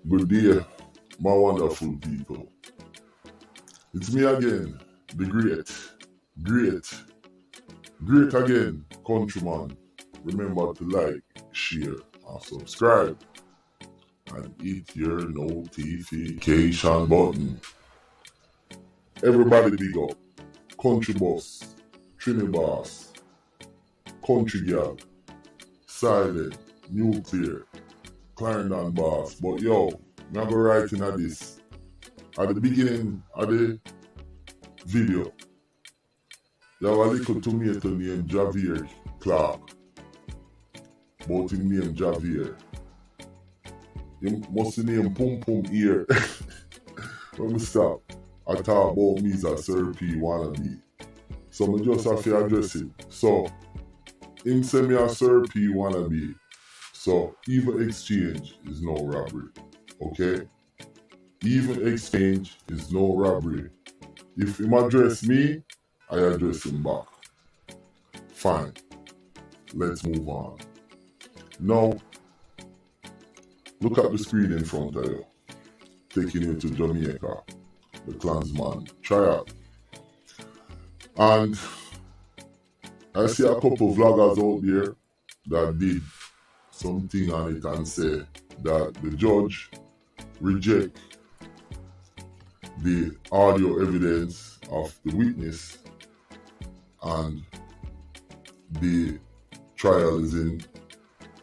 Good day, my wonderful people. It's me again, the great again, countryman. Remember to like, share, and subscribe. And hit your notification button. Everybody big up. Country boss, Trini boss, country girl, silent, nuclear, Clarendon boss. But yo, I'm gonna go right in at this. At the beginning of the video, there was a little tomato named Javier Clark. But him name Javier. He must name Pum Pum Ear. Let me stop. I talk about me as a Sir P wannabe. So I just have to address it. So, him say me a Sir P wannabe. So, even exchange is no robbery. Okay? Even exchange is no robbery. If him address me, I address him back. Fine. Let's move on. Now, look at the screen in front of you. Taking you to Jamaica. The Klansman tryout. And I see a couple of vloggers out there that did something on it and say that the judge reject the audio evidence of the witness and the trial is in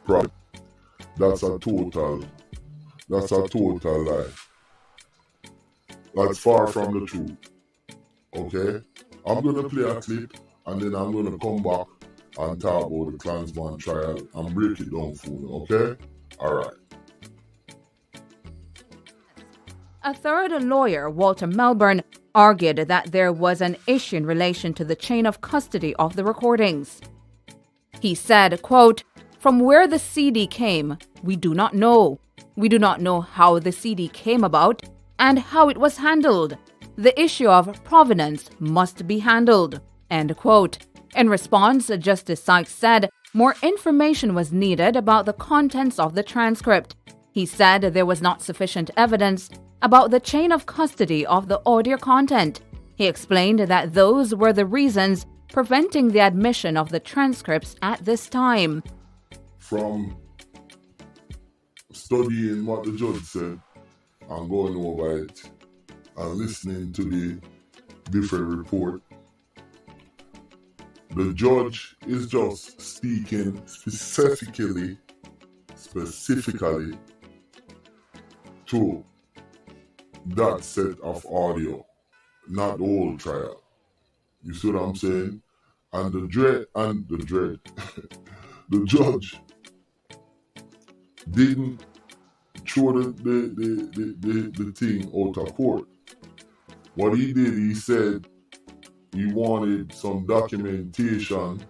progress. That's a total lie. That's far from the truth. Okay? I'm gonna play a clip and then I'm gonna come back and talk about the Klansman trial and break it down for you, okay? Alright. A third lawyer, Walter Melbourne, argued that there was an issue in relation to the chain of custody of the recordings. He said, quote, "From where the CD came, we do not know. We do not know how the CD came about and how it was handled. The issue of provenance must be handled." End quote. In response, Justice Sykes said more information was needed about the contents of the transcript. He said there was not sufficient evidence about the chain of custody of the audio content. He explained that those were the reasons preventing the admission of the transcripts at this time. From studying what the judge said and going over it and listening to the different report, the judge is just speaking specifically to that set of audio, not the whole trial. You see what I'm saying? And the judge didn't throw the thing out of court. What he did, he said he wanted some documentation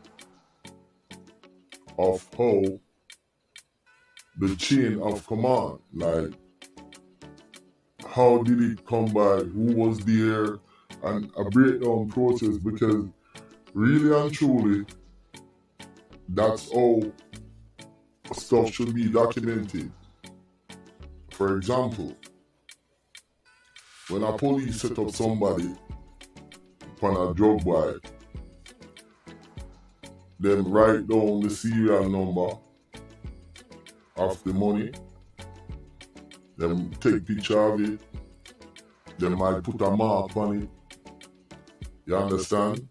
of how the chain of command, like how did it come by, who was there, and a breakdown process, because really and truly, that's how stuff should be documented. For example, when a police set up somebody on a drug buy, them write down the serial number of the money, them take picture of it, them might put a mark on it, you understand?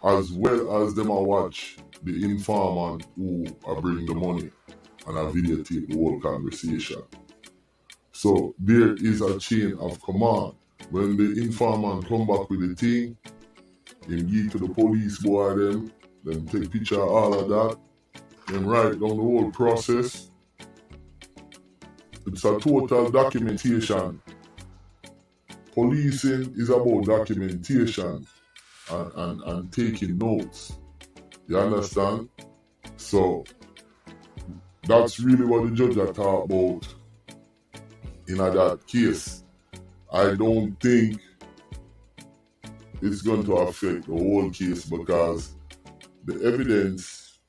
As well as them a watch the informant who bring the money and a videotape the whole conversation. So there is a chain of command. When the informant come back with the thing, him give to the police boy them take picture of all of that, then write down the whole process. It's a total documentation. Policing is about documentation and taking notes. You understand? So that's really what the judge had talked about in that case. I don't think it's going to affect the whole case because the evidence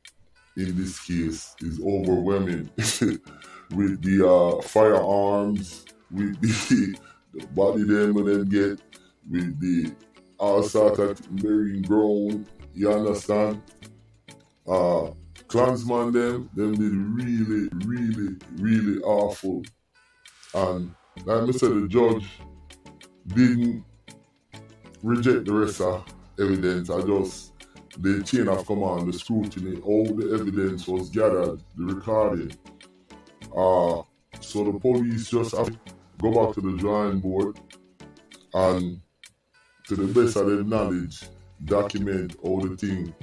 in this case is overwhelming. with the firearms, with the body them when them get, with the all sort of burying ground, you understand? Klansman them did really, really, really awful. And like I said, the judge didn't reject the rest of evidence. I just, the chain of command, the scrutiny, all the evidence was gathered, the recording. So the police just have to go back to the drawing board and, to the best of their knowledge, document how the thing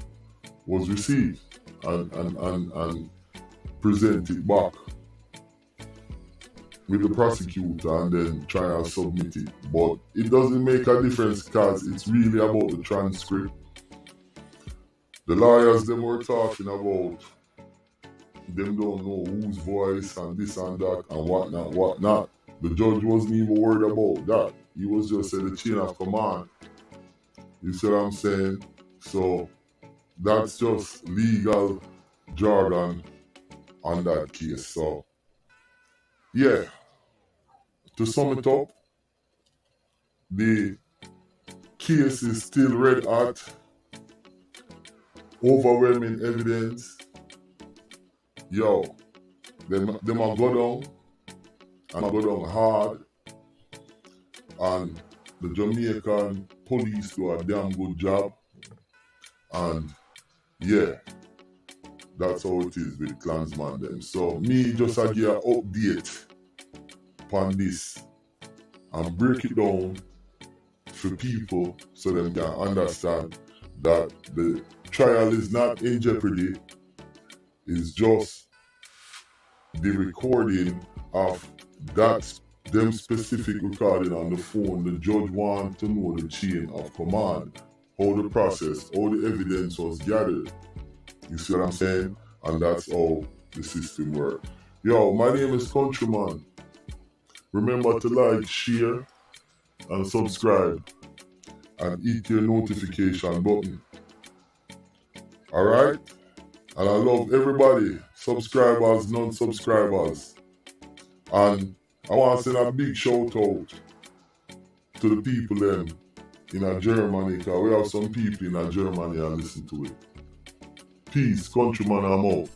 was received and present it back with the prosecutor and then try and submit it. But it doesn't make a difference because it's really about the transcript. The lawyers them were talking about them don't know whose voice and this and that and whatnot. The judge wasn't even worried about that. He was just saying the chain of command. You see what I'm saying? So that's just legal jargon on that case. So yeah, to sum it up, the case is still red hot, overwhelming evidence. Yo, them a go down, and a go down hard, and the Jamaican police do a damn good job, and yeah, that's how it is with Klansman them. So me just a give an update upon this and break it down for people so them can understand that the trial is not in jeopardy. It's just the recording of them specific recording on the phone. The judge wants to know the chain of command, how the process, how the evidence was gathered. You see what I'm saying? And that's how the system works. Yo, my name is Countryman. Remember to like, share, and subscribe, and hit your notification button. Alright? And I love everybody, subscribers, non-subscribers. And I want to send a big shout out to the people them in Germany, because we have some people in Germany that listen to it. Peace, Countryman, I'm out.